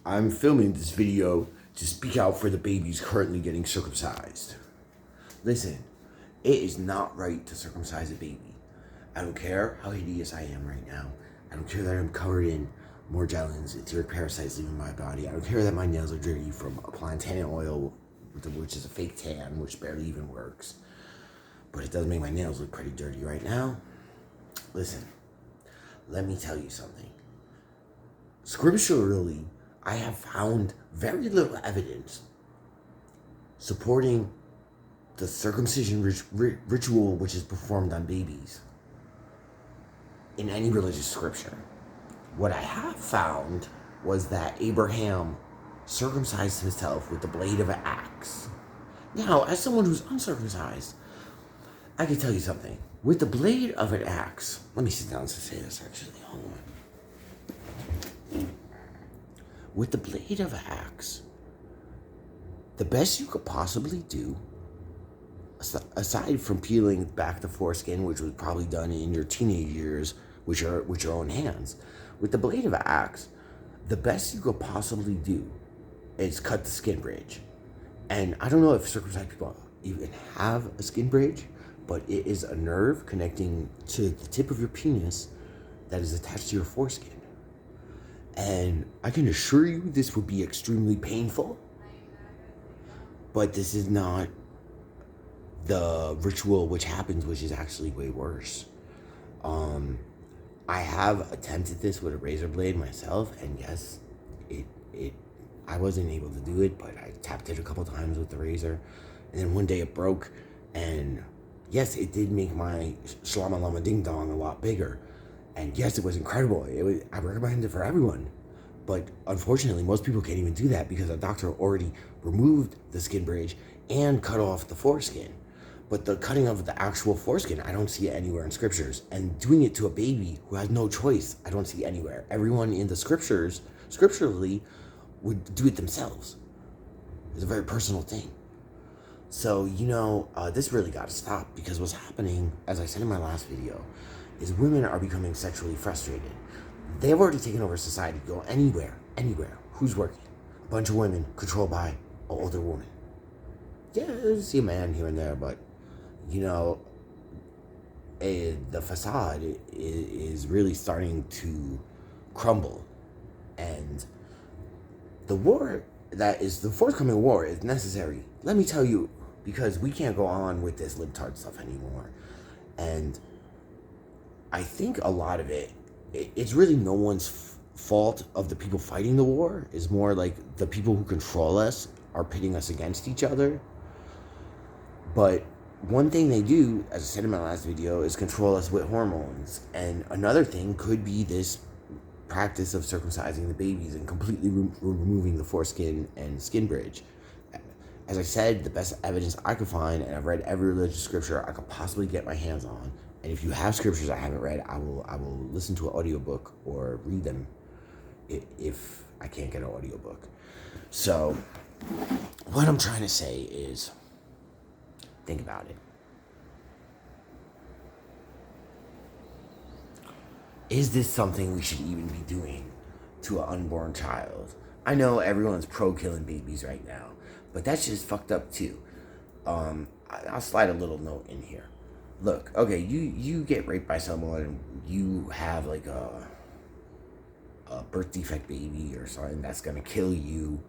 I'm filming this video to speak out for the babies currently getting circumcised. Listen, it is not right to circumcise a baby. I don't care how hideous I am right now. I don't care that I'm covered in Morgellons, etheric parasites leaving my body. I don't care that my nails are dirty from applying tannin oil, which is a fake tan, which barely even works. But it does make my nails look pretty dirty right now. Listen, let me tell you something. Scripturally, I have found very little evidence supporting the circumcision ritual which is performed on babies in any religious scripture. What I have found was that Abraham circumcised himself with the blade of an axe. Now, as someone who's uncircumcised, I can tell you something. With the blade of an axe, let me sit down to say this actually. Hold on. With the blade of an axe, the best you could possibly do, aside from peeling back the foreskin, which was probably done in your teenage years with your own hands, with the blade of an axe, the best you could possibly do is cut the skin bridge. And I don't know if circumcised people even have a skin bridge, but it is a nerve connecting to the tip of your penis that is attached to your foreskin. And I can assure you this would be extremely painful, but this is not the ritual which happens, which is actually way worse. I have attempted this with a razor blade myself, and yes, I wasn't able to do it, but I tapped it a couple times with the razor, and then one day it broke, and yes, it did make my shlama lama ding dong a lot bigger. And yes, it was incredible. I recommend it for everyone. But unfortunately, most people can't even do that because a doctor already removed the skin bridge and cut off the foreskin. But the cutting of the actual foreskin, I don't see it anywhere in scriptures. And doing it to a baby who has no choice, I don't see anywhere. Everyone in the scriptures, scripturally, would do it themselves. It's a very personal thing. So, this really got to stop, because what's happening, as I said in my last video, is women are becoming sexually frustrated. They've already taken over society. Go anywhere. Who's working? A bunch of women controlled by an older woman. Yeah, I see a man here and there, but, the facade is really starting to crumble. And the forthcoming war is necessary. Let me tell you, because we can't go on with this libtard stuff anymore. And I think a lot of it's really no one's fault of the people fighting the war. It's more like the people who control us are pitting us against each other. But one thing they do, as I said in my last video, is control us with hormones. And another thing could be this practice of circumcising the babies and completely removing the foreskin and skin bridge. As I said, the best evidence I could find, and I've read every religious scripture I could possibly get my hands on. And if you have scriptures I haven't read, I will listen to an audiobook or read them if I can't get an audiobook. So, what I'm trying to say is, think about it. Is this something we should even be doing to an unborn child? I know everyone's pro-killing babies right now, but that's just fucked up too. I'll slide a little note in here. Look, okay, you get raped by someone, and you have like a birth defect baby or something that's gonna kill you.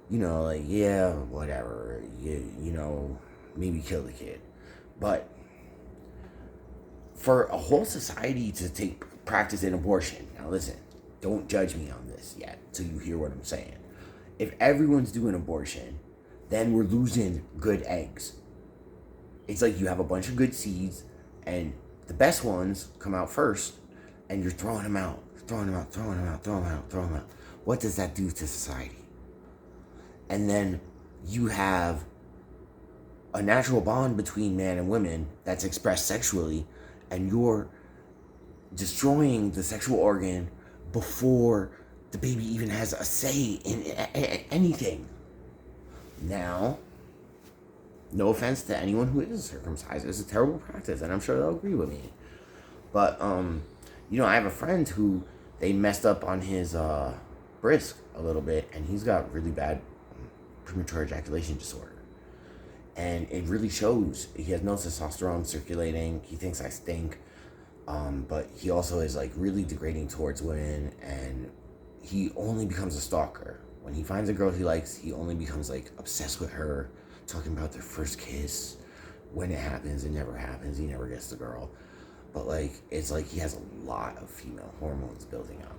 Yeah, whatever. Maybe kill the kid. But for a whole society to practice an abortion, now listen, don't judge me on this yet till you hear what I'm saying. If everyone's doing abortion, then we're losing good eggs. It's like you have a bunch of good seeds, and the best ones come out first, and you're throwing them out. What does that do to society? And then you have a natural bond between man and women that's expressed sexually, and you're destroying the sexual organ before the baby even has a say in anything. Now, no offense to anyone who is circumcised, it's a terrible practice, and I'm sure they'll agree with me. But I have a friend who they messed up on his brisk a little bit, and he's got really bad premature ejaculation disorder. And it really shows. He has no testosterone circulating. He thinks I stink. But he also is like really degrading towards women, and he only becomes a stalker. When he finds a girl he likes, he only becomes like obsessed with her, talking about their first kiss. When it happens, it never happens. He never gets the girl. But like, it's like he has a lot of female hormones building up.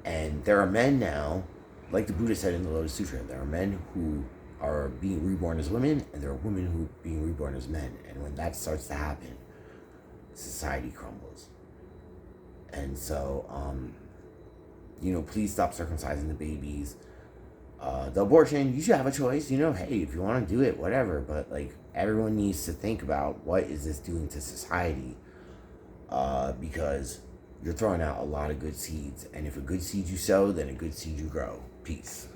And there are men now, like the Buddha said in the Lotus Sutra, there are men who are being reborn as women, and there are women who are being reborn as men. And when that starts to happen, society crumbles. And so, please stop circumcising the babies. The abortion, you should have a choice. Hey, if you want to do it, whatever. But like, everyone needs to think about what is this doing to society, because you're throwing out a lot of good seeds, and if a good seed you sow, then a good seed you grow. Peace.